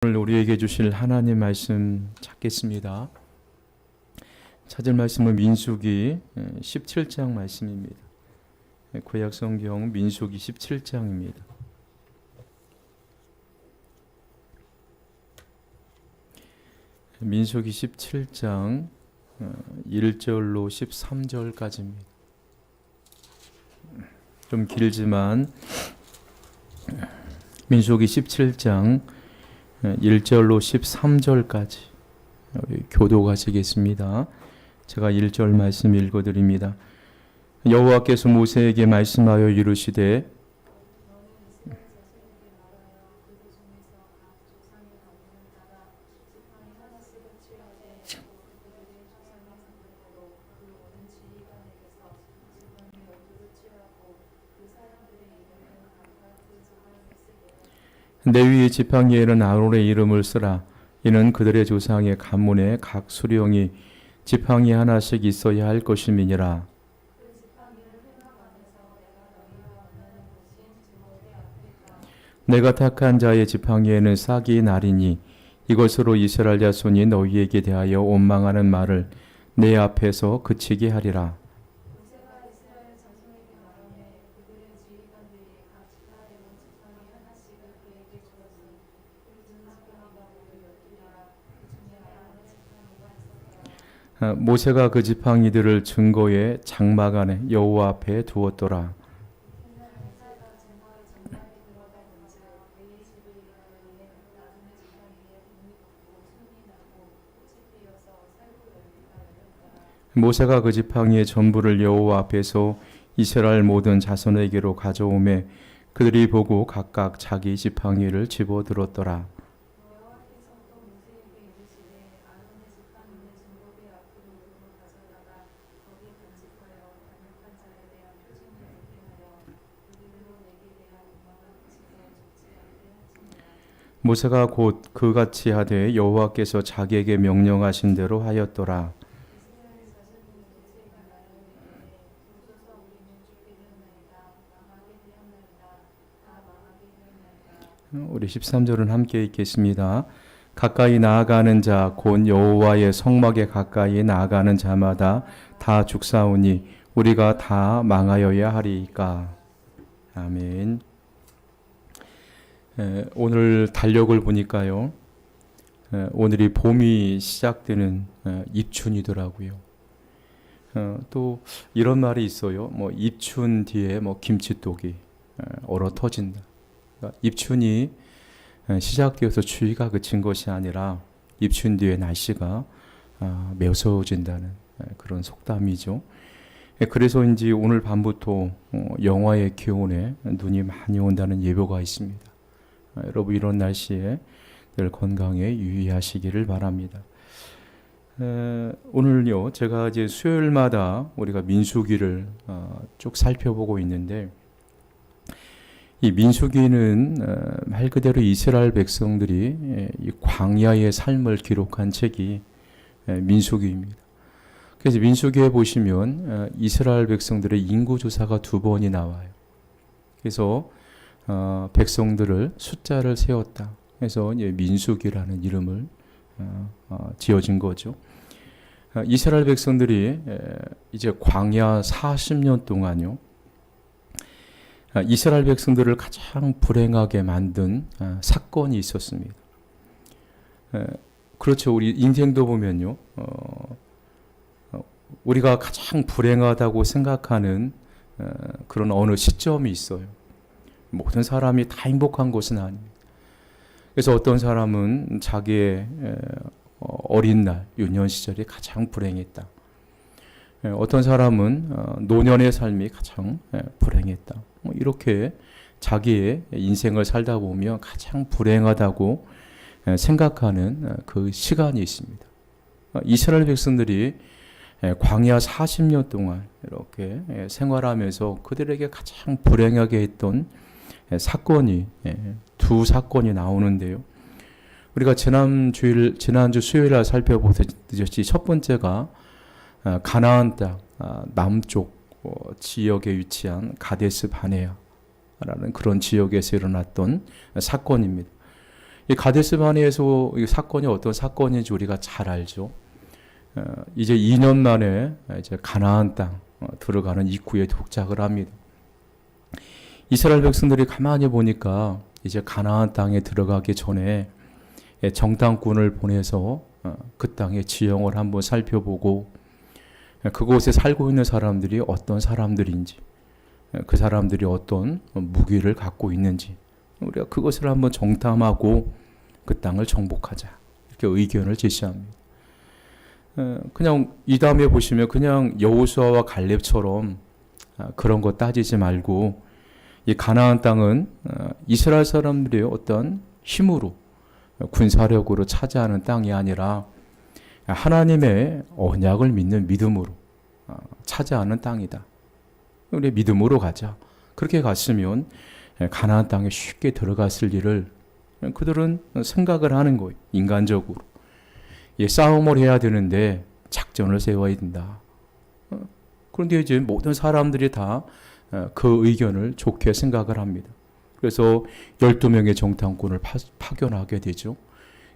오늘 우리에게 주실 하나님 말씀 찾겠습니다. 찾을 말씀은 민수기 17장 말씀입니다. 구약 성경 민수기 17장입니다. 민수기 17장 1절로 13절까지입니다. 좀 길지만 민수기 17장 1절로 13절까지 우리 교도가시겠습니다. 제가 1절 말씀 읽어드립니다. 여호와께서 모세에게 말씀하여 이르시되 레위의 지팡이에는 아론의 이름을 쓰라. 이는 그들의 조상의 가문에 각 수령이 지팡이 하나씩 있어야 할 것임이니라. 내가 택한 자의 지팡이에는 싹이 나리니 이것으로 이스라엘 자손이 너희에게 대하여 원망하는 말을 내 앞에서 그치게 하리라. 모세가 그 지팡이들을 증거의 장막 안에 여호와 앞에 두었더라. 모세가 그 지팡이의 전부를 여호와 앞에서 이스라엘 모든 자손에게로 가져오매 그들이 보고 각각 자기 지팡이를 집어들었더라. 모세가 곧 그같이 하되 여호와께서 자기에게 명령하신 대로 하였더라. 우리 13절은 함께 읽겠습니다. 가까이 나아가는 자 곧 여호와의 성막에 가까이 나아가는 자마다 다 죽사오니 우리가 다 망하여야 하리이까. 아멘. 오늘 달력을 보니까요. 오늘이 봄이 시작되는 입춘이더라고요. 또 이런 말이 있어요. 입춘 뒤에 김치독이 얼어 터진다. 그러니까 입춘이 시작되어서 추위가 그친 것이 아니라 입춘 뒤에 날씨가 매서워진다는 그런 속담이죠. 그래서인지 오늘 밤부터 영하의 기온에 눈이 많이 온다는 예보가 있습니다. 여러분 이런 날씨에 늘 건강에 유의하시기를 바랍니다. 오늘요 제가 이제 수요일마다 우리가 민수기를 쭉 살펴보고 있는데 이 민수기는 말 그대로 이스라엘 백성들이 이 광야의 삶을 기록한 책이 민수기입니다. 그래서 민수기에 보시면 이스라엘 백성들의 인구 조사가 2번이 나와요. 그래서 백성들을 숫자를 세웠다. 그래서 민수기라는 이름을 지어진 거죠. 이스라엘 백성들이 이제 광야 40년 동안요. 이스라엘 백성들을 가장 불행하게 만든 사건이 있었습니다. 그렇죠. 우리 인생도 보면요. 우리가 가장 불행하다고 생각하는 그런 어느 시점이 있어요. 모든 사람이 다 행복한 것은 아닙니다. 그래서 어떤 사람은 자기의 어린 날, 유년 시절이 가장 불행했다. 어떤 사람은 노년의 삶이 가장 불행했다. 이렇게 자기의 인생을 살다 보면 가장 불행하다고 생각하는 그 시간이 있습니다. 이스라엘 백성들이 광야 40년 동안 이렇게 생활하면서 그들에게 가장 불행하게 했던 사건이 두 사건이 나오는데요. 우리가 지난주 수요일에 살펴보셨듯이 첫 번째가 가나안 땅 남쪽 지역에 위치한 가데스 바네아라는 그런 지역에서 일어났던 사건입니다. 이 가데스 바네에서 이 사건이 어떤 사건인지 우리가 잘 알죠. 이제 2년 만에 이제 가나안 땅 들어가는 입구에 도착을 합니다. 이스라엘 백성들이 가만히 보니까 이제 가나안 땅에 들어가기 전에 정탐꾼을 보내서 그 땅의 지형을 한번 살펴보고 그곳에 살고 있는 사람들이 어떤 사람들인지, 그 사람들이 어떤 무기를 갖고 있는지 우리가 그것을 한번 정탐하고 그 땅을 정복하자, 이렇게 의견을 제시합니다. 그냥 이 다음에 보시면 그냥 여호수아와 갈렙처럼 그런 거 따지지 말고, 이 가나안 땅은 이스라엘 사람들의 어떤 힘으로, 군사력으로 차지하는 땅이 아니라 하나님의 언약을 믿는 믿음으로 차지하는 땅이다. 우리 믿음으로 가자. 그렇게 갔으면 가나안 땅에 쉽게 들어갔을 일을 그들은 생각을 하는 거예요. 인간적으로. 싸움을 해야 되는데 작전을 세워야 된다. 그런데 이제 모든 사람들이 다 그 의견을 좋게 생각을 합니다. 그래서 12명의 정탐꾼을 파견하게 되죠.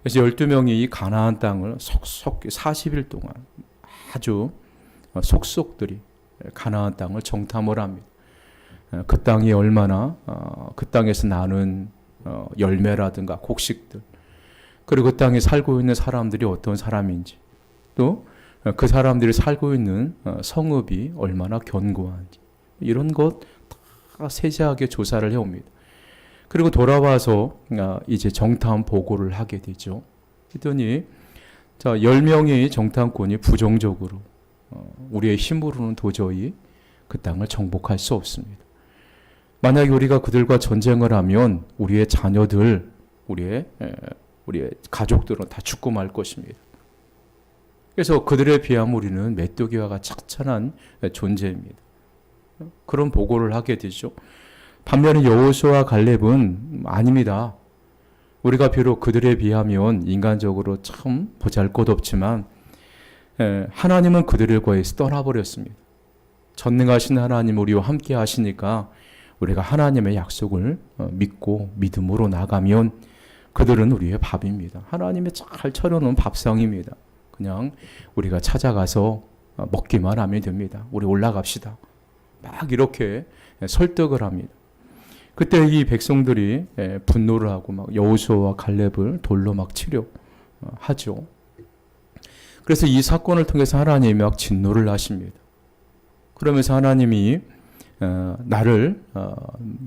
그래서 12명이 이 가나안 땅을 속속 40일 동안 아주 속속들이 가나안 땅을 정탐을 합니다. 그 땅이 얼마나, 그 땅에서 나는 열매라든가 곡식들, 그리고 그 땅에 살고 있는 사람들이 어떤 사람인지, 또 그 사람들이 살고 있는 성읍이 얼마나 견고한지, 이런 것 다 세세하게 조사를 해옵니다. 그리고 돌아와서 이제 정탐 보고를 하게 되죠. 그랬더니 10명의 정탐꾼이 부정적으로 우리의 힘으로는 도저히 그 땅을 정복할 수 없습니다. 만약에 우리가 그들과 전쟁을 하면 우리의 자녀들, 우리의 가족들은 다 죽고 말 것입니다. 그래서 그들에 비하면 우리는 메뚜기와 착천한 존재입니다. 그런 보고를 하게 되죠. 반면에 여호수아와 갈렙은 아닙니다. 우리가 비록 그들에 비하면 인간적으로 참 보잘것없지만 하나님은 그들과에서 떠나버렸습니다. 전능하신 하나님 우리와 함께 하시니까 우리가 하나님의 약속을 믿고 믿음으로 나가면 그들은 우리의 밥입니다. 하나님의 잘 차려놓은 밥상입니다. 그냥 우리가 찾아가서 먹기만 하면 됩니다. 우리 올라갑시다. 막 이렇게 설득을 합니다. 그때 이 백성들이 분노를 하고 막 여호수아와 갈렙을 돌로 막 치려 하죠. 그래서 이 사건을 통해서 하나님이 막 진노를 하십니다. 그러면서 하나님이 나를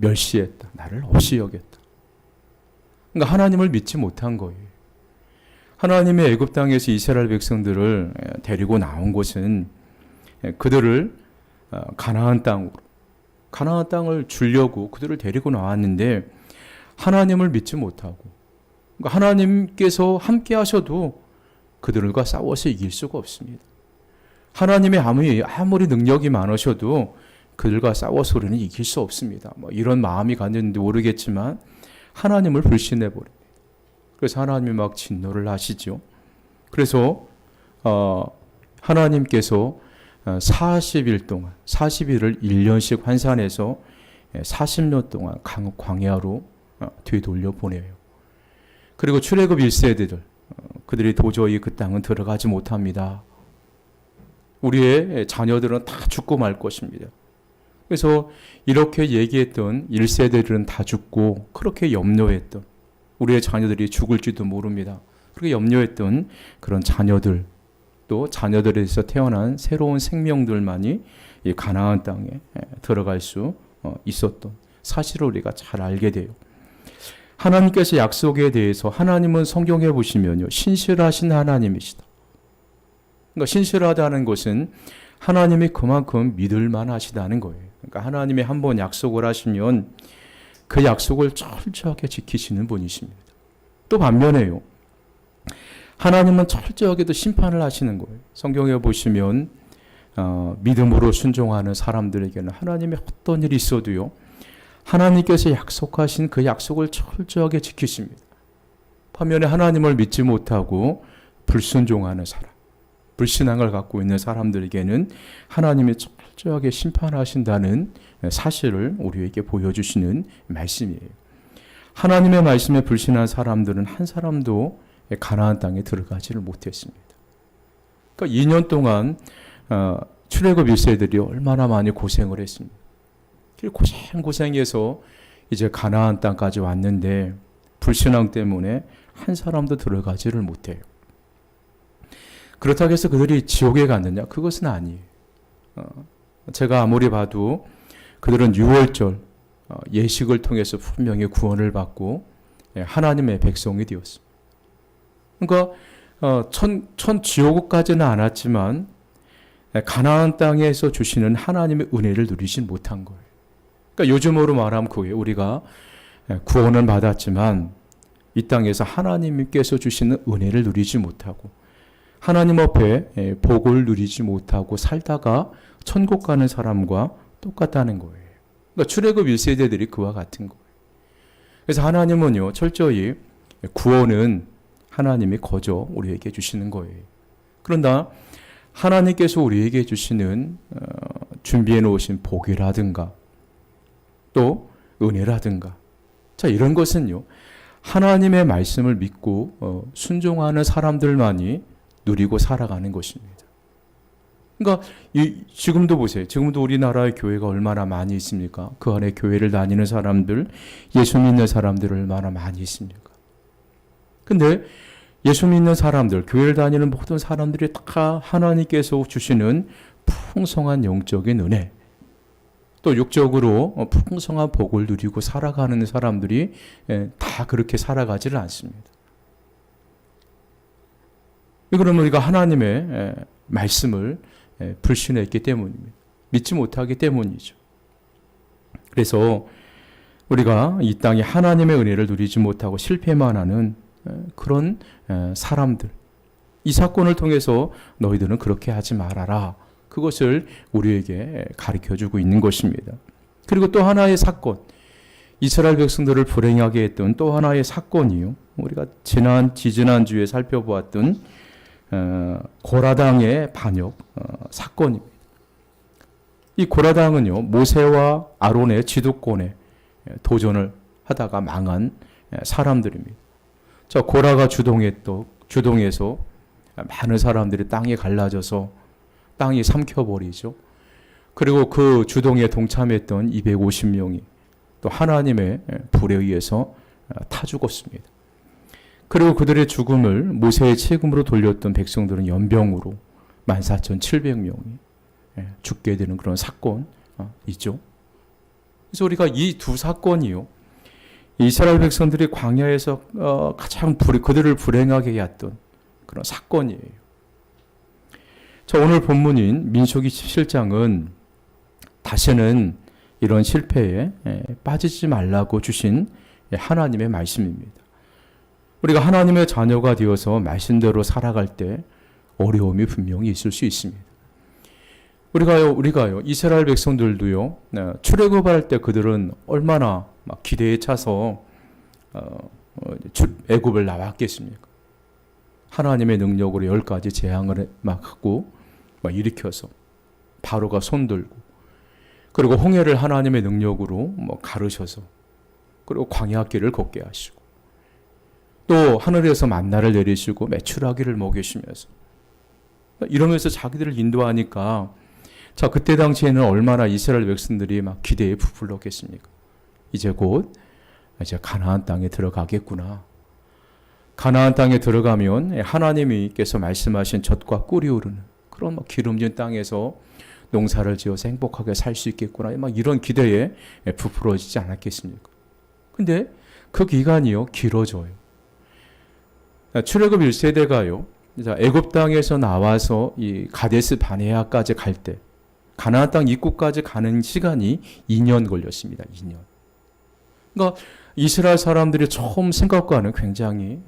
멸시했다, 나를 없이 여겼다. 그러니까 하나님을 믿지 못한 거예요. 하나님의 애굽 땅에서 이스라엘 백성들을 데리고 나온 곳은 그들을 가나안 땅을 주려고 그들을 데리고 나왔는데 하나님을 믿지 못하고, 그러니까 하나님께서 함께 하셔도 그들과 싸워서 이길 수가 없습니다. 하나님이 아무리 능력이 많으셔도 그들과 싸워서 우리는 이길 수 없습니다. 이런 마음이 갔는지 모르겠지만 하나님을 불신해버립니다. 그래서 하나님이 막 진노를 하시죠. 그래서 하나님께서 40일 동안, 40일을 1년씩 환산해서 40년 동안 광야로 되돌려 보내요. 그리고 출애굽 1세대들, 그들이 도저히 그 땅은 들어가지 못합니다. 우리의 자녀들은 다 죽고 말 것입니다. 그래서 이렇게 얘기했던 1세대들은 다 죽고, 그렇게 염려했던 우리의 자녀들이 죽을지도 모릅니다. 그렇게 염려했던 그런 자녀들, 또 자녀들에서 태어난 새로운 생명들만이 이 가나안 땅에 들어갈 수 있었던 사실을 우리가 잘 알게 돼요. 하나님께서 약속에 대해서, 하나님은 성경에 보시면요, 신실하신 하나님이시다. 그러니까 신실하다는 것은 하나님이 그만큼 믿을만 하시다는 거예요. 그러니까 하나님이 한번 약속을 하시면 그 약속을 철저하게 지키시는 분이십니다. 또 반면에요, 하나님은 철저하게도 심판을 하시는 거예요. 성경에 보시면 믿음으로 순종하는 사람들에게는 하나님의 어떤 일이 있어도요, 하나님께서 약속하신 그 약속을 철저하게 지키십니다. 반면에 하나님을 믿지 못하고 불순종하는 사람, 불신앙을 갖고 있는 사람들에게는 하나님이 철저하게 심판하신다는 사실을 우리에게 보여주시는 말씀이에요. 하나님의 말씀에 불신한 사람들은 한 사람도 가나안 땅에 들어가지를 못했습니다. 그러니까 2년 동안 출애굽 1세들이 얼마나 많이 고생을 했습니다. 고생해서 이제 가나안 땅까지 왔는데 불신앙 때문에 한 사람도 들어가지를 못해요. 그렇다고 해서 그들이 지옥에 갔느냐? 그것은 아니에요. 제가 아무리 봐도 그들은 6월절 예식을 통해서 분명히 구원을 받고 하나님의 백성이 되었습니다. 그러니까 천 지옥까지는 않았지만 가나안 땅에서 주시는 하나님의 은혜를 누리진 못한 거예요. 그러니까 요즘으로 말하면 그거예요. 우리가 구원을 받았지만 이 땅에서 하나님께서 주시는 은혜를 누리지 못하고 하나님 앞에 복을 누리지 못하고 살다가 천국 가는 사람과 똑같다는 거예요. 그러니까 출애굽 1세대들이 그와 같은 거예요. 그래서 하나님은요, 철저히 구원은 하나님이 거저 우리에게 주시는 거예요. 그런다 하나님께서 우리에게 주시는 준비해 놓으신 복이라든가 또 은혜라든가 자 이런 것은요 하나님의 말씀을 믿고 순종하는 사람들만이 누리고 살아가는 것입니다. 그러니까 지금도 보세요. 지금도 우리나라의 교회가 얼마나 많이 있습니까? 그 안에 교회를 다니는 사람들, 예수 믿는 사람들 얼마나 많이 있습니까? 근데 예수 믿는 사람들, 교회를 다니는 모든 사람들이 다 하나님께서 주시는 풍성한 영적인 은혜, 또 육적으로 풍성한 복을 누리고 살아가는 사람들이 다 그렇게 살아가지를 않습니다. 그러면 우리가 하나님의 말씀을 불신했기 때문입니다. 믿지 못하기 때문이죠. 그래서 우리가 이 땅에 하나님의 은혜를 누리지 못하고 실패만 하는 그런 사람들, 이 사건을 통해서 너희들은 그렇게 하지 말아라. 그것을 우리에게 가르쳐주고 있는 것입니다. 그리고 또 하나의 사건, 이스라엘 백성들을 불행하게 했던 또 하나의 사건이요. 우리가 지난주에 살펴보았던 고라당의 반역 사건입니다. 이 고라당은요, 모세와 아론의 지도권에 도전을 하다가 망한 사람들입니다. 자, 고라가 주동해서 많은 사람들이 땅에 갈라져서 땅이 삼켜버리죠. 그리고 그 주동에 동참했던 250명이 또 하나님의 불에 의해서 타 죽었습니다. 그리고 그들의 죽음을 모세의 책임으로 돌렸던 백성들은 연병으로 14,700명이 죽게 되는 그런 사건이죠. 그래서 우리가 이 두 사건이요, 이스라엘 백성들이 광야에서 가장 그들을 불행하게 했던 그런 사건이에요. 자, 오늘 본문인 민수기 17장은 다시는 이런 실패에 빠지지 말라고 주신 하나님의 말씀입니다. 우리가 하나님의 자녀가 되어서 말씀대로 살아갈 때 어려움이 분명히 있을 수 있습니다. 우리가요 이스라엘 백성들도요 출애굽할 때 그들은 얼마나 막 기대에 차서 애굽을 나왔겠습니까? 하나님의 능력으로 10가지 재앙을 막 하고 막 일으켜서 바로가 손들고, 그리고 홍해를 하나님의 능력으로 가르셔서, 그리고 광야길을 걷게 하시고, 또 하늘에서 만나를 내리시고 메추라기를 먹이시면서 이러면서 자기들을 인도하니까, 자, 그때 당시에는 얼마나 이스라엘 백성들이 막 기대에 부풀렀겠습니까? 이제 가나안 땅에 들어가겠구나. 가나안 땅에 들어가면 하나님께서 말씀하신 젖과 꿀이 흐르는 그런 기름진 땅에서 농사를 지어서 행복하게 살 수 있겠구나. 막 이런 기대에 부풀어지지 않았겠습니까? 근데 그 기간이요, 길어져요. 출애굽 1세대가요, 애굽 땅에서 나와서 이 가데스 바네아까지 갈 때, 가나안 땅 입구까지 가는 시간이 2년 걸렸습니다. 2년. 그러니까 이스라엘 사람들이 처음 생각과는 굉장히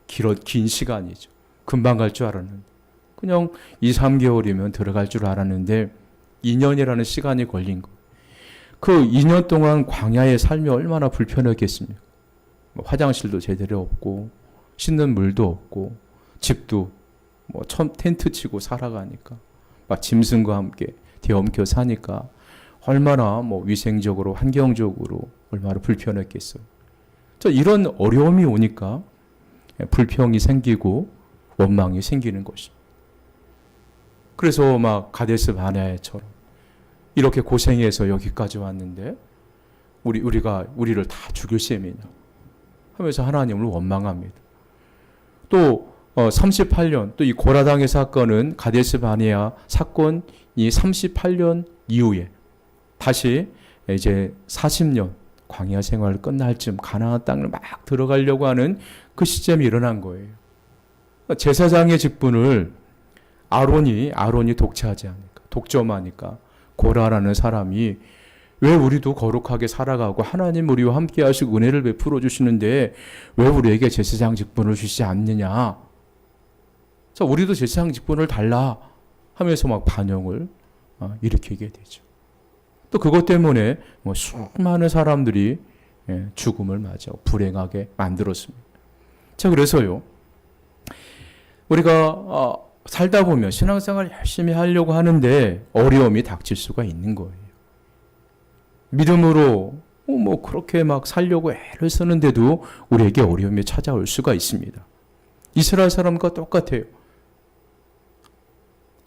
긴 시간이죠. 금방 갈 줄 알았는데, 그냥 2, 3개월이면 들어갈 줄 알았는데 2년이라는 시간이 걸린 거. 그 2년 동안 광야의 삶이 얼마나 불편했겠습니까? 화장실도 제대로 없고, 씻는 물도 없고, 집도 텐트 치고 살아가니까, 막 짐승과 함께 뒤엉켜 사니까 얼마나 위생적으로, 환경적으로 얼마나 불편했겠어요. 이런 어려움이 오니까 불평이 생기고 원망이 생기는 것입니다. 그래서 막 가데스 바네아처럼 이렇게 고생해서 여기까지 왔는데 우리를 다 죽일 셈이냐 하면서 하나님을 원망합니다. 또 38년 또 이 고라당의 사건은 가데스 바네아 사건이 38년 이후에 다시 이제 40년 광야 생활 끝날 쯤 가나안 땅을 막 들어가려고 하는 그 시점이 일어난 거예요. 제사장의 직분을 아론이 독차지 하니까, 독점하니까 고라라는 사람이 왜 우리도 거룩하게 살아가고 하나님 우리와 함께 하시고 은혜를 베풀어 주시는데 왜 우리에게 제사장 직분을 주시지 않느냐. 자, 우리도 제사장 직분을 달라 하면서 막 반영을 일으키게 되죠. 또 그것 때문에 수많은 사람들이 죽음을 맞아 불행하게 만들었습니다. 자, 그래서요, 우리가 살다 보면 신앙생활 열심히 하려고 하는데 어려움이 닥칠 수가 있는 거예요. 믿음으로 그렇게 막 살려고 애를 쓰는데도 우리에게 어려움이 찾아올 수가 있습니다. 이스라엘 사람과 똑같아요.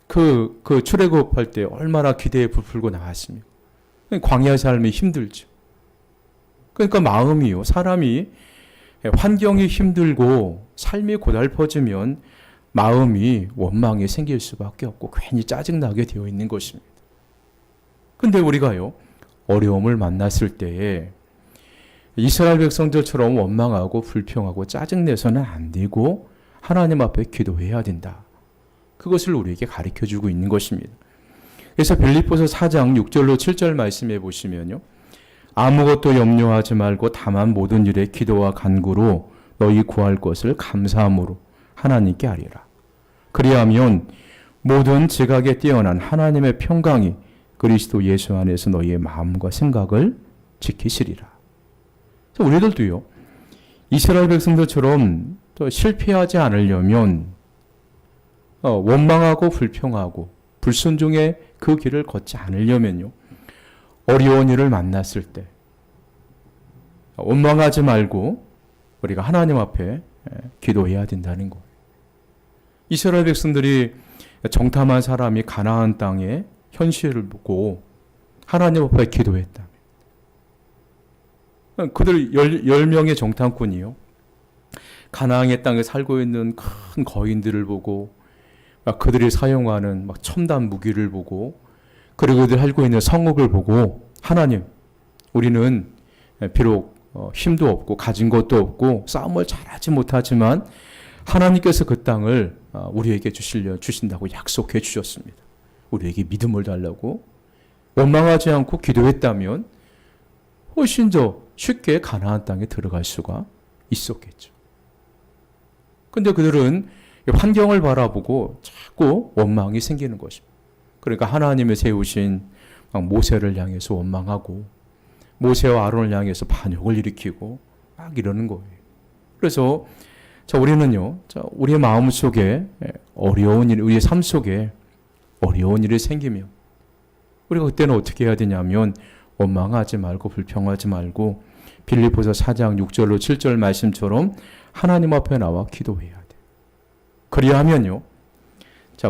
그 출애굽할 때 얼마나 기대에 부풀고 나왔습니까? 광야 삶이 힘들죠. 그러니까 마음이요, 사람이 환경이 힘들고 삶이 고달퍼지면 마음이 원망이 생길 수밖에 없고 괜히 짜증나게 되어 있는 것입니다. 근데 우리가요, 어려움을 만났을 때에 이스라엘 백성들처럼 원망하고 불평하고 짜증내서는 안 되고 하나님 앞에 기도해야 된다. 그것을 우리에게 가르쳐주고 있는 것입니다. 그래서 빌립보서 4장 6절로 7절 말씀해 보시면요, 아무것도 염려하지 말고 다만 모든 일에 기도와 간구로 너희 구할 것을 감사함으로 하나님께 아뢰라. 그리하면 모든 지각에 뛰어난 하나님의 평강이 그리스도 예수 안에서 너희의 마음과 생각을 지키시리라. 우리들도요, 이스라엘 백성들처럼 또 실패하지 않으려면 원망하고 불평하고 불순종의 그 길을 걷지 않으려면요, 어려운 일을 만났을 때 원망하지 말고 우리가 하나님 앞에 기도해야 된다는 거예요. 이스라엘 백성들이 정탐한 사람이 가나안 땅의 현실을 보고 하나님 앞에 기도했다. 그들 10명의 정탐꾼이요, 가나안의 땅에 살고 있는 큰 거인들을 보고 그들이 사용하는 첨단 무기를 보고 그리고 그들이 살고 있는 성읍을 보고 하나님, 우리는 비록 힘도 없고 가진 것도 없고 싸움을 잘하지 못하지만 하나님께서 그 땅을 우리에게 주신다고 약속해 주셨습니다. 우리에게 믿음을 달라고 원망하지 않고 기도했다면 훨씬 더 쉽게 가나안 땅에 들어갈 수가 있었겠죠. 근데 그들은 환경을 바라보고 자꾸 원망이 생기는 것입니다. 그러니까 하나님의 세우신 모세를 향해서 원망하고 모세와 아론을 향해서 반역을 일으키고 막 이러는 거예요. 그래서 우리는요, 우리의 마음 속에 어려운 일, 우리의 삶 속에 어려운 일이 생기면 우리가 그때는 어떻게 해야 되냐면 원망하지 말고 불평하지 말고 빌립보서 4장 6절로 7절 말씀처럼 하나님 앞에 나와 기도해야 돼. 그리하면요,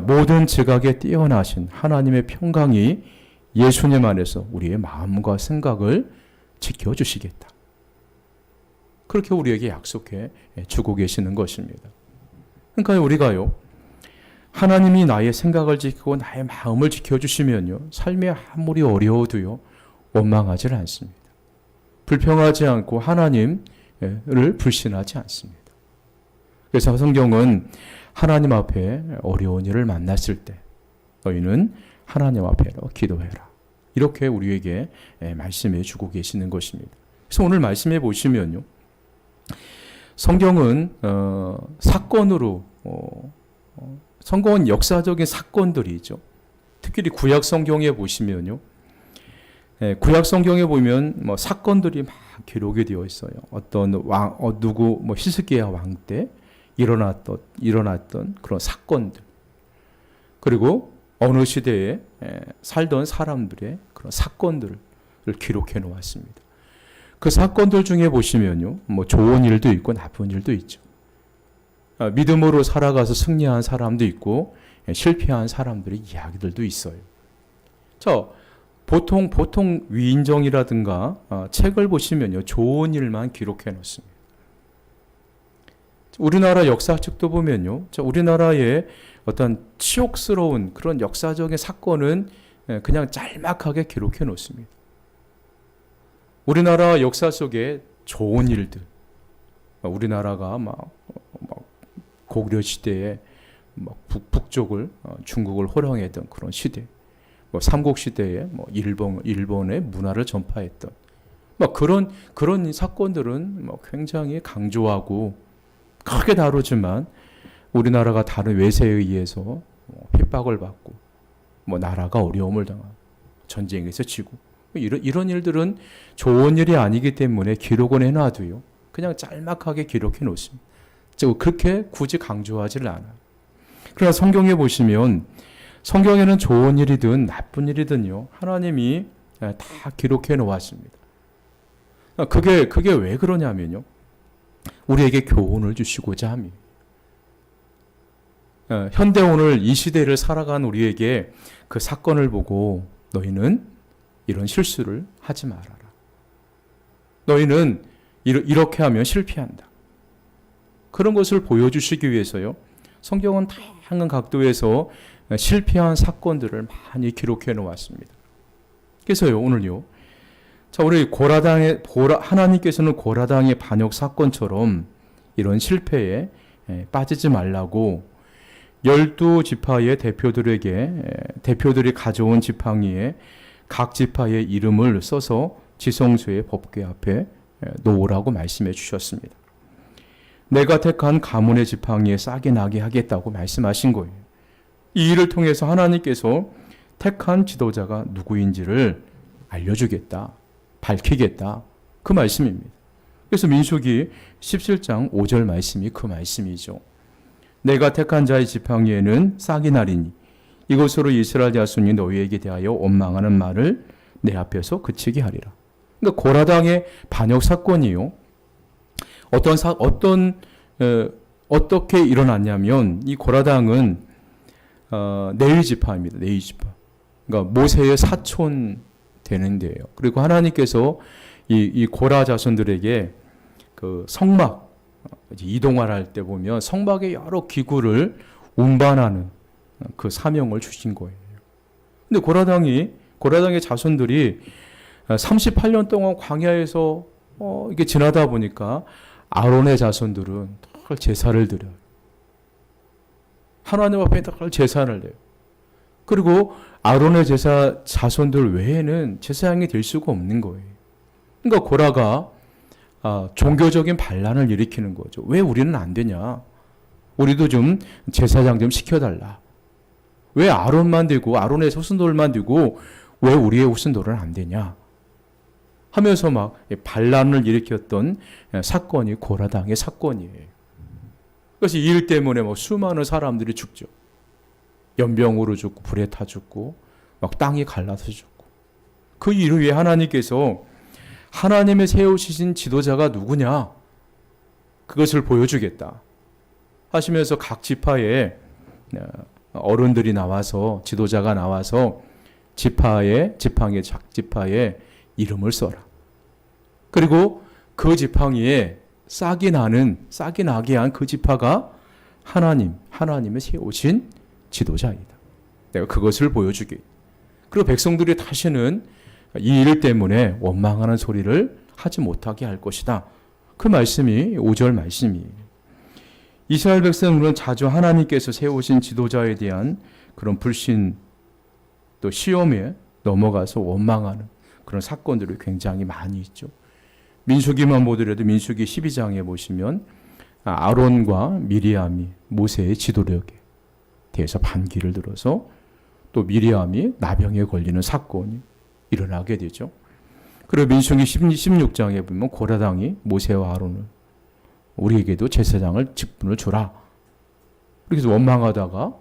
모든 지각에 뛰어나신 하나님의 평강이 예수님 안에서 우리의 마음과 생각을 지켜주시겠다. 그렇게 우리에게 약속해 주고 계시는 것입니다. 그러니까 우리가요, 하나님이 나의 생각을 지키고 나의 마음을 지켜주시면요, 삶이 아무리 어려워도요, 원망하지 않습니다. 불평하지 않고 하나님을 불신하지 않습니다. 그래서 성경은 하나님 앞에 어려운 일을 만났을 때 너희는 하나님 앞에 기도해라. 이렇게 우리에게 말씀해 주고 계시는 것입니다. 그래서 오늘 말씀해 보시면요, 성경은 사건으로 성경은 역사적인 사건들이죠. 특히 구약 성경에 보시면요, 구약 성경에 보면 사건들이 막 기록이 되어 있어요. 어떤 누구 히스기야 왕 때 일어났던 그런 사건들, 그리고 어느 시대에 살던 사람들의 그런 사건들을 기록해 놓았습니다. 그 사건들 중에 보시면요, 뭐 좋은 일도 있고 나쁜 일도 있죠. 믿음으로 살아가서 승리한 사람도 있고 실패한 사람들의 이야기들도 있어요. 보통 위인정이라든가 책을 보시면요, 좋은 일만 기록해 놓습니다. 우리나라 역사책도 보면요, 우리나라의 어떤 치욕스러운 그런 역사적인 사건은 그냥 짤막하게 기록해 놓습니다. 우리나라 역사 속에 좋은 일들, 우리나라가 막 고구려 시대에 북쪽을 중국을 호령했던 그런 시대, 삼국 시대에 일본의 문화를 전파했던 그런 사건들은 굉장히 강조하고 크게 다루지만 우리나라가 다른 외세에 의해서 핍박을 받고 나라가 어려움을 당하고 전쟁에서 지고 이런 일들은 좋은 일이 아니기 때문에 기록은 해놔도요, 그냥 짤막하게 기록해 놓습니다. 그렇게 굳이 강조하지를 않아요. 그러나 성경에 보시면 성경에는 좋은 일이든 나쁜 일이든요, 하나님이 다 기록해 놓았습니다. 그게 왜 그러냐면요, 우리에게 교훈을 주시고자 합니다. 현대 오늘 이 시대를 살아간 우리에게 그 사건을 보고 너희는 이런 실수를 하지 말아라. 너희는 이렇게 하면 실패한다. 그런 것을 보여주시기 위해서요, 성경은 다양한 각도에서 실패한 사건들을 많이 기록해 놓았습니다. 그래서요, 오늘요, 우리 하나님께서는 고라당의 반역 사건처럼 이런 실패에 빠지지 말라고 12지파의 대표들이 가져온 지팡이에 각 지파의 이름을 써서 지성소의 법궤 앞에 놓으라고 말씀해 주셨습니다. 내가 택한 가문의 지팡이에 싹이 나게 하겠다고 말씀하신 거예요. 이 일을 통해서 하나님께서 택한 지도자가 누구인지를 알려주겠다, 밝히겠다, 그 말씀입니다. 그래서 민수기 17장 5절 말씀이 그 말씀이죠. 내가 택한 자의 지팡이에는 싹이 나리니 이것으로 이스라엘 자손이 너희에게 대하여 원망하는 말을 내 앞에서 그치게 하리라. 그러니까 고라당의 반역 사건이요, 어떻게 일어났냐면, 이 고라당은 네위 지파입니다. 네위 지파. 그러니까 모세의 사촌 되는데요. 그리고 하나님께서 이 고라 자손들에게 그 성막 이동을 할 때 보면 성막의 여러 기구를 운반하는 그 사명을 주신 거예요. 근데 고라당의 자손들이 38년 동안 광야에서 이게 지나다 보니까 아론의 자손들은 늘 제사를 드려요. 하나님 앞에 늘 제사를 내요. 그리고 아론의 자손들 외에는 제사장이 될 수가 없는 거예요. 그러니까 고라가 종교적인 반란을 일으키는 거죠. 왜 우리는 안 되냐? 우리도 좀 제사장 좀 시켜달라. 왜 아론만 되고 아론의 후손들만 되고 왜 우리의 후손들은 안 되냐? 하면서 막 반란을 일으켰던 사건이 고라당의 사건이에요. 그래서 이 일 때문에 수많은 사람들이 죽죠. 연병으로 죽고 불에 타 죽고 막 땅이 갈라서 죽고. 그 일을 위해 하나님께서 하나님의 세우신 지도자가 누구냐? 그것을 보여주겠다 하시면서 각 지파에 어른들이 나와서, 지도자가 나와서 지팡이에 이름을 써라. 그리고 그 지팡이에 싹이 나게 한 그 지파가 하나님의 세우신 지도자이다. 내가 그것을 보여주게. 그리고 백성들이 다시는 이 일 때문에 원망하는 소리를 하지 못하게 할 것이다. 그 말씀이 5절 말씀이에요. 이스라엘 백성들은 자주 하나님께서 세우신 지도자에 대한 그런 불신, 또 시험에 넘어가서 원망하는 그런 사건들이 굉장히 많이 있죠. 민수기만 보더라도 민수기 12장에 보시면 아론과 미리암이 모세의 지도력에 대해서 반기를 들어서 또 미리암이 나병에 걸리는 사건이 일어나게 되죠. 그리고 민수기 16장에 보면 고라당이 모세와 아론을 우리에게도 제사장을 직분을 주라. 그래서 원망하다가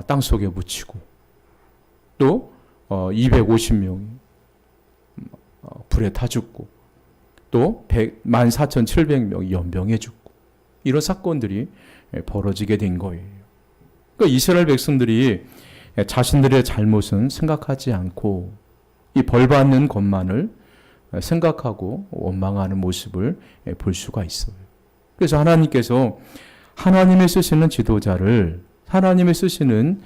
땅속에 묻히고 또 250명이 불에 타 죽고 또 14,700명이 연병해 죽고 이런 사건들이 벌어지게 된 거예요. 그러니까 이스라엘 백성들이 자신들의 잘못은 생각하지 않고 이 벌받는 것만을 생각하고 원망하는 모습을 볼 수가 있어요. 그래서 하나님께서 하나님이 쓰시는 지도자를, 하나님이 쓰시는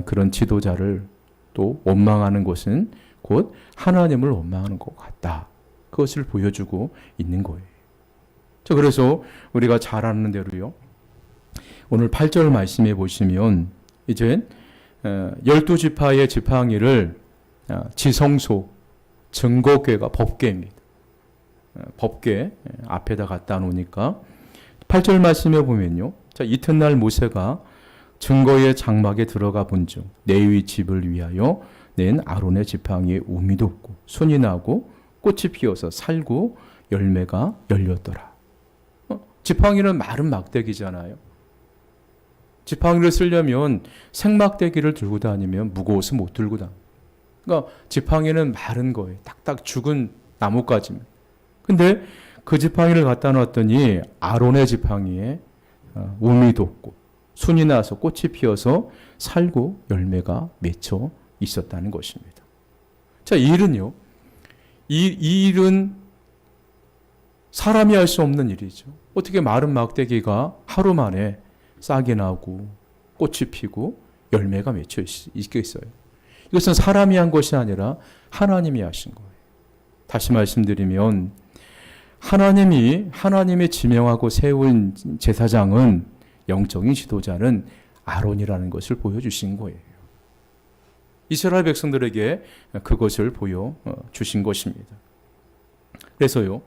그런 지도자를 또 원망하는 것은 곧 하나님을 원망하는 것 같다. 그것을 보여주고 있는 거예요. 그래서 우리가 잘 아는 대로요. 오늘 8절 말씀해 보시면 이제 12지파의 지팡이를 지성소, 증거궤가 법궤입니다. 법궤 앞에다 갖다 놓으니까 8절 말씀에 보면요. 자, 이튿날 모세가 증거의 장막에 들어가 본즉 레위 집을 위하여 낸 아론의 지팡이에 우미 돋고 손이 나고 꽃이 피어서 살고 열매가 열렸더라. 지팡이는 마른 막대기잖아요. 지팡이를 쓰려면 생막대기를 들고 다니면 무거워서 못 들고 다녀요. 그러니까 지팡이는 마른 거예요. 딱딱 죽은 나뭇가지입니다. 근데 그 지팡이를 갖다 놨더니 아론의 지팡이에 우미 돋고 순이 나서 꽃이 피어서 살고 열매가 맺혀 있었다는 것입니다. 자, 이 일은요. 이 일은 사람이 할 수 없는 일이죠. 어떻게 마른 막대기가 하루 만에 싹이 나고 꽃이 피고 열매가 맺혀 있겠어요. 이것은 사람이 한 것이 아니라 하나님이 하신 거예요. 다시 말씀드리면 하나님이 지명하고 세운 제사장은, 영적인 지도자는 아론이라는 것을 보여주신 거예요. 이스라엘 백성들에게 그것을 보여주신 것입니다. 그래서요,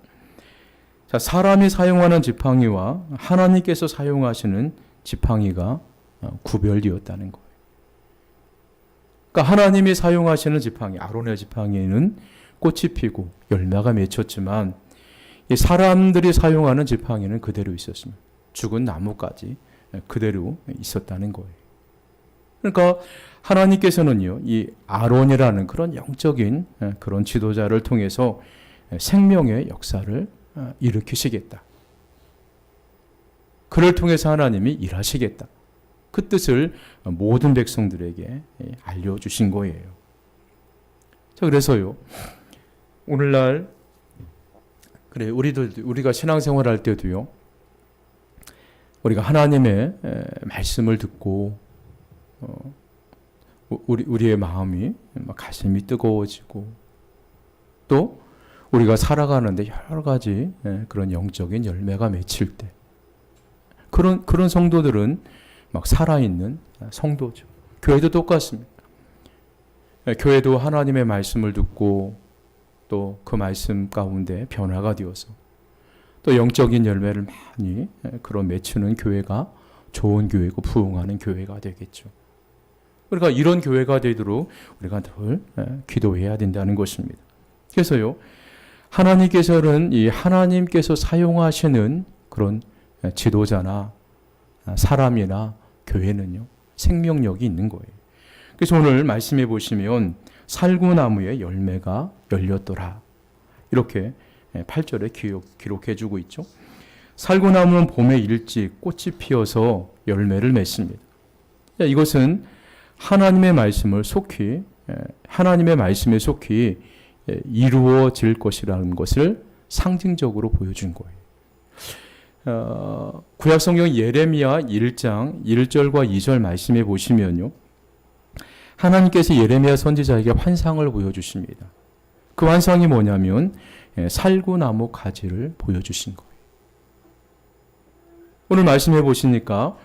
자, 사람이 사용하는 지팡이와 하나님께서 사용하시는 지팡이가 구별되었다는 거예요. 그러니까 하나님이 사용하시는 지팡이, 아론의 지팡이는 꽃이 피고 열매가 맺혔지만 이 사람들이 사용하는 지팡이는 그대로 있었습니다. 죽은 나무까지 그대로 있었다는 거예요. 그러니까 하나님께서는요, 이 아론이라는 그런 영적인 그런 지도자를 통해서 생명의 역사를 일으키시겠다. 그를 통해서 하나님이 일하시겠다. 그 뜻을 모든 백성들에게 알려주신 거예요. 자, 그래서요, 오늘날 그래 우리가 신앙생활 할 때도요, 우리가 하나님의 말씀을 듣고 우리의 마음이 가슴이 뜨거워지고 또 우리가 살아가는데 여러 가지 그런 영적인 열매가 맺힐 때 그런 성도들은 막 살아있는 성도죠. 교회도 똑같습니다. 교회도 하나님의 말씀을 듣고 또 그 말씀 가운데 변화가 되어서 또 영적인 열매를 많이 그런 맺히는 교회가 좋은 교회고 부흥하는 교회가 되겠죠. 그러니까 이런 교회가 되도록 우리가 늘 기도해야 된다는 것입니다. 그래서요, 하나님께서는 이 하나님께서 사용하시는 그런 지도자나 사람이나 교회는요, 생명력이 있는 거예요. 그래서 오늘 말씀해 보시면 살구나무에 열매가 열렸더라. 이렇게 8절에 기록해 주고 있죠. 살구나무는 봄에 일찍 꽃이 피어서 열매를 맺습니다. 이것은 하나님의 말씀을 속히, 하나님의 말씀에 속히 이루어질 것이라는 것을 상징적으로 보여준 거예요. 구약성경 예레미야 1장 1절과 2절 말씀에 보시면요, 하나님께서 예레미야 선지자에게 환상을 보여주십니다. 그 환상이 뭐냐면 살구나무 가지를 보여주신 거예요. 오늘 말씀해 보시니까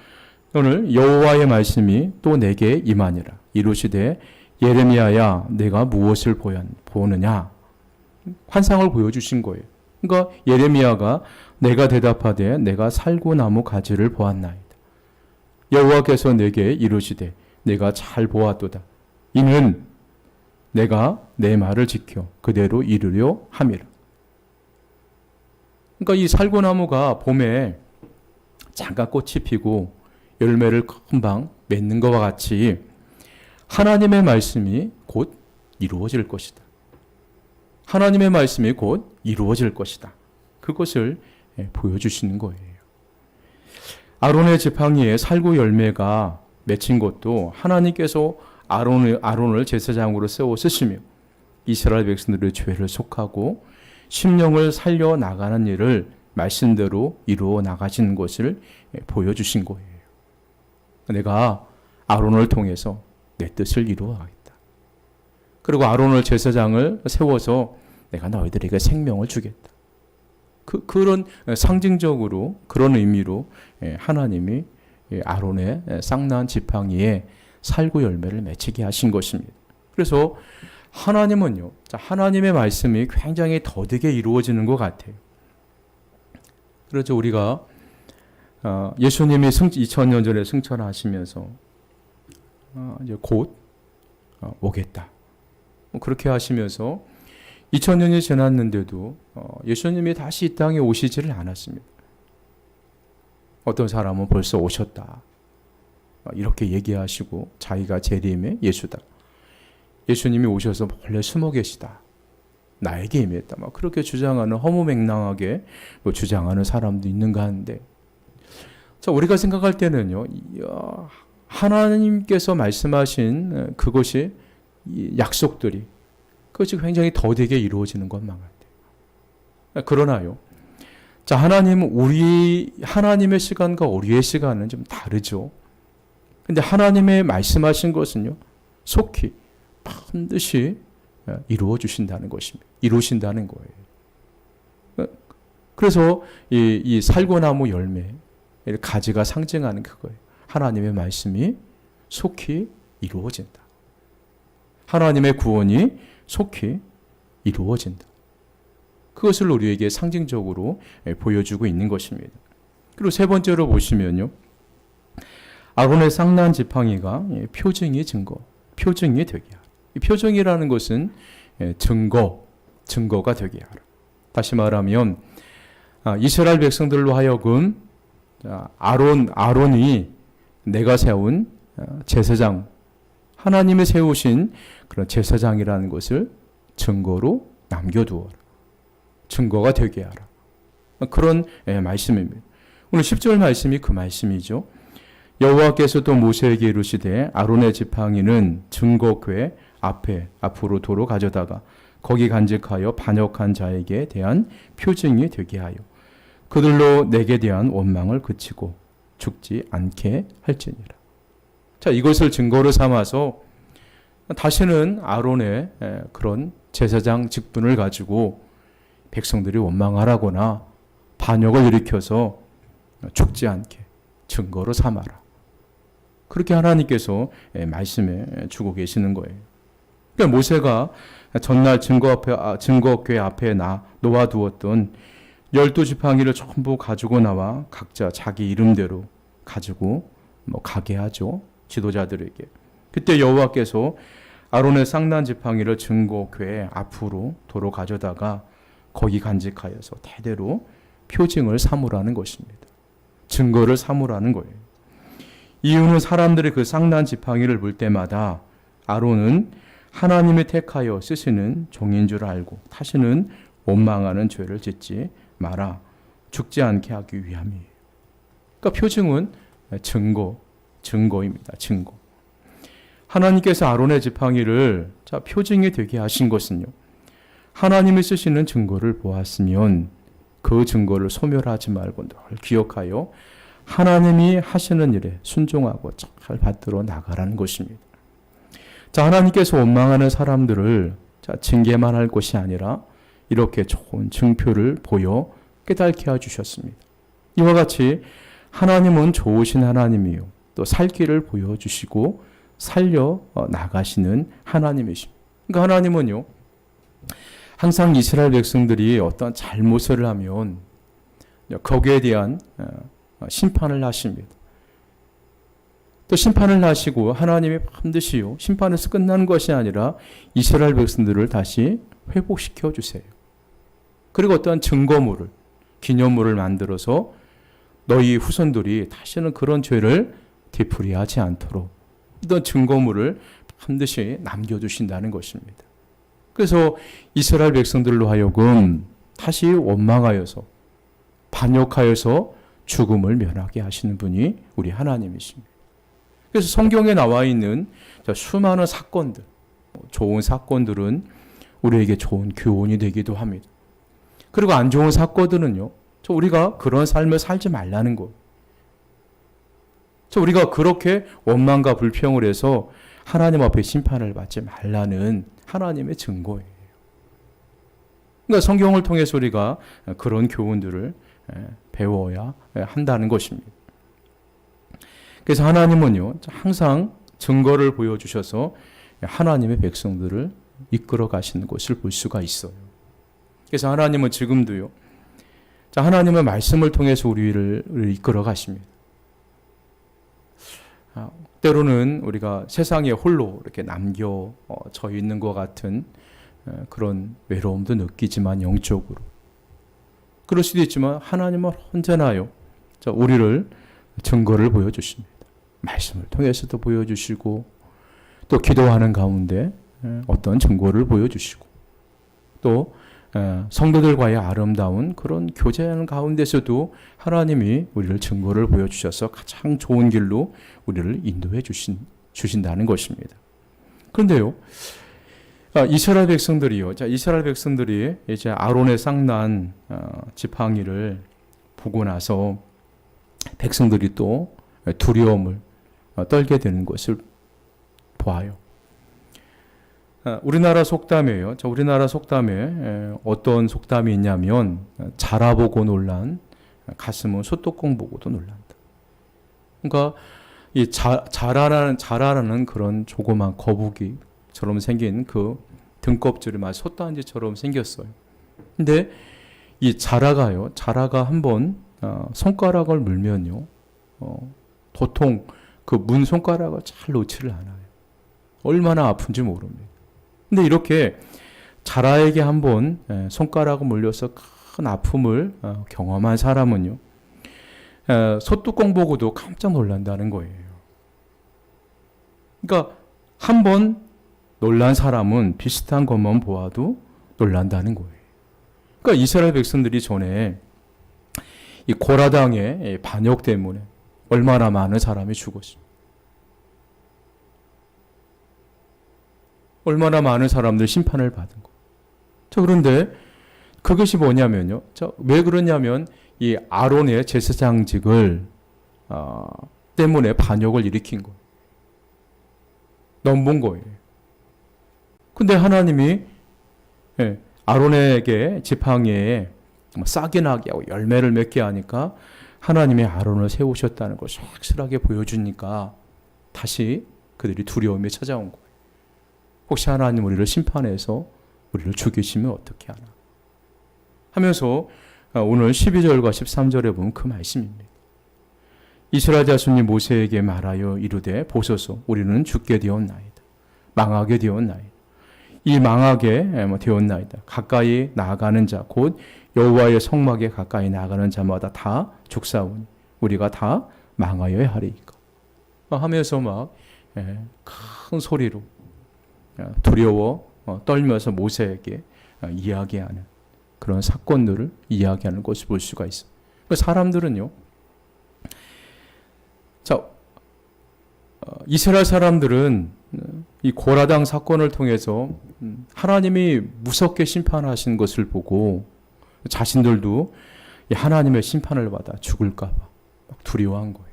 오늘 여호와의 말씀이 또 내게 임하니라. 이루시되 예레미야야 내가 무엇을 보느냐. 환상을 보여주신 거예요. 그러니까 예레미야가 내가 대답하되 내가 살구나무 가지를 보았나이다. 여호와께서 내게 이루시되 내가 잘 보았도다. 이는 내가 내 말을 지켜 그대로 이루려 함이라. 그러니까 이 살구나무가 봄에 잠깐 꽃이 피고 열매를 금방 맺는 것과 같이 하나님의 말씀이 곧 이루어질 것이다. 하나님의 말씀이 곧 이루어질 것이다. 그것을 보여주시는 거예요. 아론의 지팡이에 살구 열매가 맺힌 것도 하나님께서 아론을 제사장으로 세워 쓰시며 이스라엘 백성들의 죄를 속하고 심령을 살려 나가는 일을 말씀대로 이루어 나가시는 것을 보여주신 거예요. 내가 아론을 통해서 내 뜻을 이루어가겠다. 그리고 아론을 제사장을 세워서 내가 너희들에게 생명을 주겠다. 그런 상징적으로 그런 의미로 하나님이 아론의 쌍난 지팡이에 살구 열매를 맺히게 하신 것입니다. 그래서 하나님은요, 하나님의 말씀이 굉장히 더디게 이루어지는 것 같아요. 그렇죠. 우리가 예수님이 2000년 전에 승천하시면서 이제 곧 오겠다. 그렇게 하시면서 2000년이 지났는데도 예수님이 다시 이 땅에 오시지를 않았습니다. 어떤 사람은 벌써 오셨다. 이렇게 얘기하시고 자기가 재림의 예수다. 예수님이 오셔서 원래 숨어 계시다. 나에게 임했다. 막 그렇게 주장하는 허무맹랑하게 주장하는 사람도 있는가 하는데, 자, 우리가 생각할 때는요, 하나님께서 말씀하신 그것이 약속들이 그것이 굉장히 더디게 이루어지는 것만 같아요. 그러나요, 자, 하나님의 시간과 우리의 시간은 좀 다르죠. 근데 하나님의 말씀하신 것은요, 속히 반드시 이루어 주신다는 것입니다. 이루신다는 거예요. 그래서 이 살구나무 열매, 가지가 상징하는 그거예요. 하나님의 말씀이 속히 이루어진다. 하나님의 구원이 속히 이루어진다. 그것을 우리에게 상징적으로 보여주고 있는 것입니다. 그리고 세 번째로 보시면요, 아론의 쌍난 지팡이가 표징이 되게 하라. 이 표징이라는 것은 증거가 되게 하라. 다시 말하면 이스라엘 백성들로 하여금 아론이 내가 세운 제사장, 하나님이 세우신 그런 제사장이라는 것을 증거로 남겨두어라. 증거가 되게 하라. 그런 말씀입니다. 오늘 10절 말씀이 그 말씀이죠. 여호와께서도 모세에게 이르시되 아론의 지팡이는 증거궤 앞으로 도로 가져다가 거기 간직하여 반역한 자에게 대한 표징이 되게 하여 그들로 내게 대한 원망을 그치고 죽지 않게 할지니라. 자, 이것을 증거로 삼아서 다시는 아론의 그런 제사장 직분을 가지고 백성들이 원망하라거나 반역을 일으켜서 죽지 않게 증거로 삼아라. 그렇게 하나님께서 말씀해 주고 계시는 거예요. 그러니까 모세가 전날 증거궤 앞에 놓아두었던 12지팡이를 전부 가지고 나와 각자 자기 이름대로 가지고 가게 하죠. 지도자들에게. 그때 여호와께서 아론의 쌍난 지팡이를 증거궤 앞으로 도로 가져다가 거기 간직하여서 대대로 표징을 삼으라는 것입니다. 증거를 삼으라는 거예요. 이유는 사람들이 그 쌍난 지팡이를 볼 때마다 아론은 하나님이 택하여 쓰시는 종인 줄 알고 다시는 원망하는 죄를 짓지 마라. 죽지 않게 하기 위함이에요. 그러니까 표징은 증거입니다. 증거. 하나님께서 아론의 지팡이를 표징이 되게 하신 것은요, 하나님이 쓰시는 증거를 보았으면 그 증거를 소멸하지 말고 늘 기억하여 하나님이 하시는 일에 순종하고 잘 받들어 나가라는 것입니다. 자, 하나님께서 원망하는 사람들을 징계만 할 것이 아니라 이렇게 좋은 증표를 보여 깨닫게 해주셨습니다. 이와 같이 하나님은 좋으신 하나님이요, 또 살 길을 보여주시고 살려 나가시는 하나님이십니다. 그러니까 하나님은요, 항상 이스라엘 백성들이 어떤 잘못을 하면 거기에 대한 심판을 하십니다. 또 심판을 하시고 하나님이 반드시요, 심판에서 끝나는 것이 아니라 이스라엘 백성들을 다시 회복시켜 주세요. 그리고 어떠한 증거물을, 기념물을 만들어서 너희 후손들이 다시는 그런 죄를 되풀이하지 않도록 어떤 증거물을 반드시 남겨두신다는 것입니다. 그래서 이스라엘 백성들로 하여금 다시 원망하여서 반역하여서 죽음을 면하게 하시는 분이 우리 하나님이십니다. 그래서 성경에 나와 있는 수많은 사건들, 좋은 사건들은 우리에게 좋은 교훈이 되기도 합니다. 그리고 안 좋은 사건들은요, 우리가 그런 삶을 살지 말라는 것. 우리가 그렇게 원망과 불평을 해서 하나님 앞에 심판을 받지 말라는 하나님의 증거예요. 그러니까 성경을 통해서 우리가 그런 교훈들을 배워야 한다는 것입니다. 그래서 하나님은요, 항상 증거를 보여주셔서 하나님의 백성들을 이끌어 가시는 것을 볼 수가 있어요. 그래서 하나님은 지금도요, 하나님의 말씀을 통해서 우리를 이끌어 가십니다. 때로는 우리가 세상에 홀로 이렇게 남겨져 있는 것 같은 그런 외로움도 느끼지만 영적으로. 그럴 수도 있지만 하나님은 언제나요, 우리를 증거를 보여주십니다. 말씀을 통해서도 보여주시고 또 기도하는 가운데 어떤 증거를 보여주시고 또 성도들과의 아름다운 그런 교제하는 가운데서도 하나님이 우리를 증거를 보여주셔서 가장 좋은 길로 우리를 인도해 주신다는 것입니다. 그런데요, 이스라엘 백성들이요, 이스라엘 백성들이 이제 아론의 쌍난 지팡이를 보고 나서 백성들이 또 두려움을 떨게 되는 것을 보아요. 우리나라 속담이에요. 우리나라 속담에 어떤 속담이 있냐면 자라보고 놀란 가슴은 소뚜껑 보고도 놀란다. 그러니까 이 자라라는 그런 조그만 거북이처럼 생긴 그 등껍질이 마치 솥단지처럼 생겼어요. 근데 이 자라가 한번 손가락을 물면요, 도통 그 문 손가락을 잘 놓지를 않아요. 얼마나 아픈지 모릅니다. 근데 이렇게 자라에게 한번 손가락을 물려서 큰 아픔을 경험한 사람은요, 소뚜껑 보고도 깜짝 놀란다는 거예요. 그러니까 한번 놀란 사람은 비슷한 것만 보아도 놀란다는 거예요. 그러니까 이스라엘 백성들이 전에 이 고라당의 반역 때문에 얼마나 많은 사람이 죽었습니다. 얼마나 많은 사람들 심판을 받은 거. 그런데 그것이 뭐냐면요, 왜 그러냐면 이 아론의 제사장직을 때문에 반역을 일으킨 거예요. 넘본 거예요. 근데 하나님이 아론에게 지팡이에 싹이 나게 하고 열매를 맺게 하니까 하나님이 아론을 세우셨다는 것을 확실하게 보여주니까 다시 그들이 두려움이 찾아온 거예요. 혹시 하나님 우리를 심판해서 우리를 죽이시면 어떻게 하나 하면서 오늘 12절과 13절에 보면 그 말씀입니다. 이스라엘 자손이 모세에게 말하여 이르되 보소서 우리는 죽게 되었나이다. 망하게 되었나이다. 이 망하게 되었나이다. 가까이 나아가는 자 곧 여호와의 성막에 가까이 나아가는 자마다 다 죽사오니 우리가 다 망하여야 하리이까 하면서 막 큰 소리로 두려워 떨면서 모세에게 이야기하는 그런 사건들을 이야기하는 것을 볼 수가 있어요. 사람들은요, 이스라엘 사람들은 이 고라당 사건을 통해서 하나님이 무섭게 심판하신 것을 보고 자신들도 하나님의 심판을 받아 죽을까 봐 막 두려워한 거예요.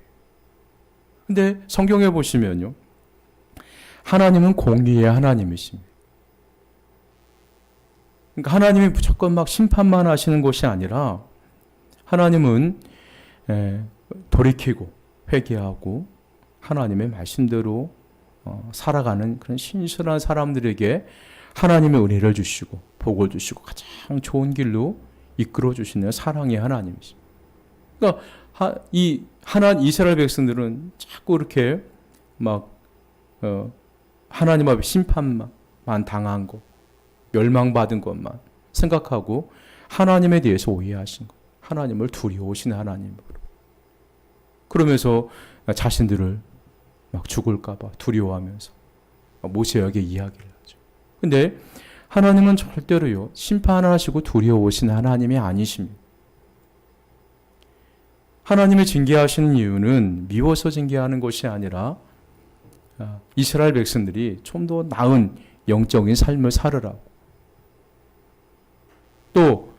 근데 성경에 보시면요, 하나님은 공의의 하나님이십니다. 그러니까 하나님이 무조건 막 심판만 하시는 것이 아니라 하나님은 돌이키고 회개하고 하나님의 말씀대로 살아가는 그런 신실한 사람들에게 하나님의 은혜를 주시고 복을 주시고 가장 좋은 길로 이끌어 주시는 사랑의 하나님이십니다. 그러니까 이스라엘 백성들은 자꾸 이렇게 막 하나님 앞에 심판만 당한 것, 멸망받은 것만 생각하고 하나님에 대해서 오해하신 것, 하나님을 두려워하시는 하나님으로 그러면서 자신들을 막 죽을까 봐 두려워하면서 모세에게 이야기를 하죠. 근데 하나님은 절대로요, 심판하시고 두려워하시는 하나님이 아니십니다. 하나님이 징계하시는 이유는 미워서 징계하는 것이 아니라 이스라엘 백성들이 좀 더 나은 영적인 삶을 살으라고. 또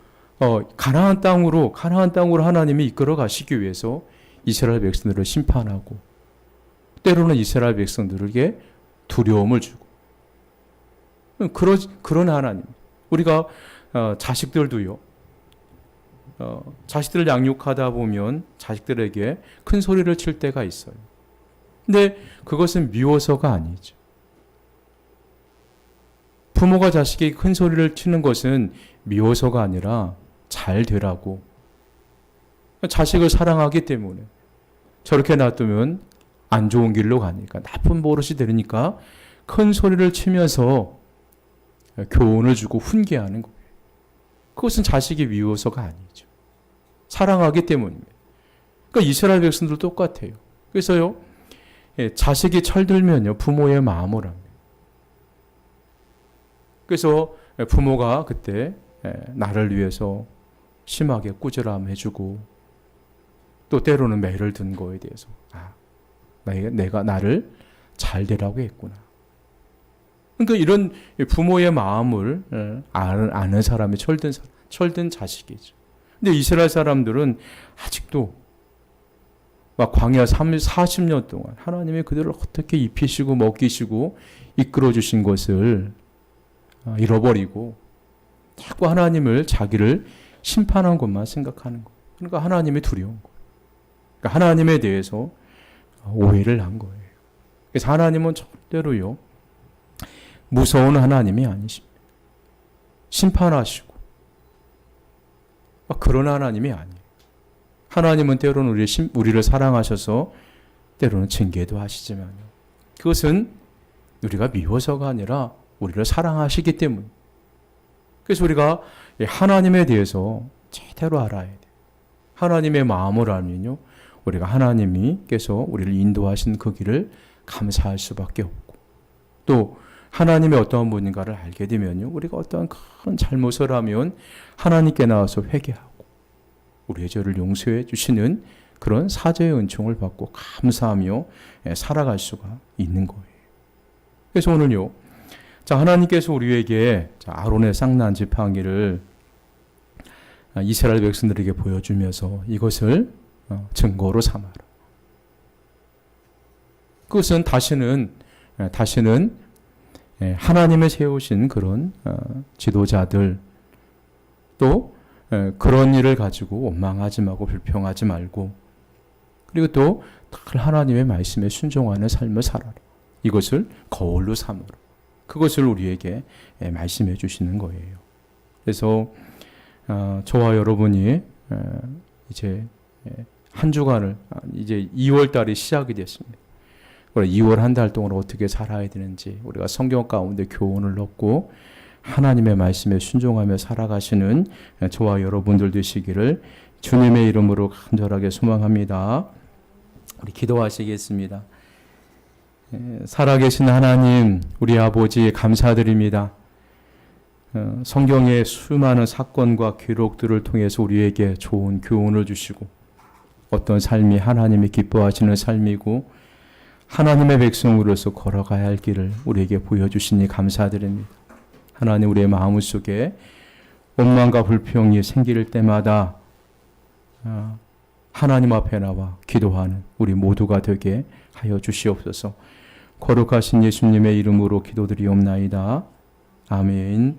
가나안 땅으로 하나님이 이끌어 가시기 위해서 이스라엘 백성들을 심판하고, 때로는 이스라엘 백성들에게 두려움을 주고, 그런 하나님. 우리가 자식들도요, 자식들을 양육하다 보면 자식들에게 큰 소리를 칠 때가 있어요. 근데 그것은 미워서가 아니죠. 부모가 자식에게 큰 소리를 치는 것은 미워서가 아니라 잘 되라고, 자식을 사랑하기 때문에. 저렇게 놔두면 안 좋은 길로 가니까, 나쁜 버릇이 되니까 큰 소리를 치면서 교훈을 주고 훈계하는 거예요. 그것은 자식이 미워서가 아니죠. 사랑하기 때문입니다. 그러니까 이스라엘 백성들도 똑같아요. 그래서요, 자식이 철들면요, 부모의 마음을 합니다. 그래서 부모가 그때 나를 위해서 심하게 꾸지람해주고, 또 때로는 매를 든 거에 대해서 내가 나를 잘 되라고 했구나. 그러니까 이런 부모의 마음을 아는 사람이 철든 자식이죠. 근데 이스라엘 사람들은 아직도 막 광야 40년 동안 하나님이 그들을 어떻게 입히시고 먹이시고 이끌어 주신 것을 잃어버리고 자꾸 하나님을, 자기를 심판한 것만 생각하는 거예요. 그러니까 하나님이 두려운 거예요. 그러니까 하나님에 대해서 오해를 한 거예요. 그래서 하나님은 절대로요, 무서운 하나님이 아니십니다. 심판하시고 그런 하나님이 아니에요. 하나님은 때로는 우리를 사랑하셔서 때로는 징계도 하시지만, 그것은 우리가 미워서가 아니라 우리를 사랑하시기 때문에. 그래서 우리가 하나님에 대해서 제대로 알아야 돼요. 하나님의 마음을 알면요, 우리가 하나님께서 우리를 인도하신 그 길을 감사할 수밖에 없고, 또 하나님의 어떠한 분인가를 알게 되면요, 우리가 어떠한 큰 잘못을 하면 하나님께 나와서 회개하고 우리의 죄를 용서해 주시는 그런 사죄의 은총을 받고 감사하며 살아갈 수가 있는 거예요. 그래서 오늘요, 하나님께서 우리에게 아론의 쌍난 지팡이를 이스라엘 백성들에게 보여주면서 이것을 증거로 삼아라. 그것은 다시는 하나님의 세우신 그런 지도자들, 또 그런 일을 가지고 원망하지 말고 불평하지 말고, 그리고 또 하나님의 말씀에 순종하는 삶을 살아라. 이것을 거울로 삼으라. 그것을 우리에게 말씀해 주시는 거예요. 그래서 저와 여러분이 이제 한 주간을, 이제 2월 달이 시작이 됐습니다. 2월 한 달 동안 어떻게 살아야 되는지 우리가 성경 가운데 교훈을 얻고 하나님의 말씀에 순종하며 살아가시는 저와 여러분들 되시기를 주님의 이름으로 간절하게 소망합니다. 우리 기도하시겠습니다. 살아계신 하나님, 우리 아버지 감사드립니다. 성경의 수많은 사건과 기록들을 통해서 우리에게 좋은 교훈을 주시고, 어떤 삶이 하나님이 기뻐하시는 삶이고 하나님의 백성으로서 걸어가야 할 길을 우리에게 보여주시니 감사드립니다. 하나님, 우리의 마음속에 원망과 불평이 생길 때마다 하나님 앞에 나와 기도하는 우리 모두가 되게 하여 주시옵소서. 거룩하신 예수님의 이름으로 기도드리옵나이다. 아멘.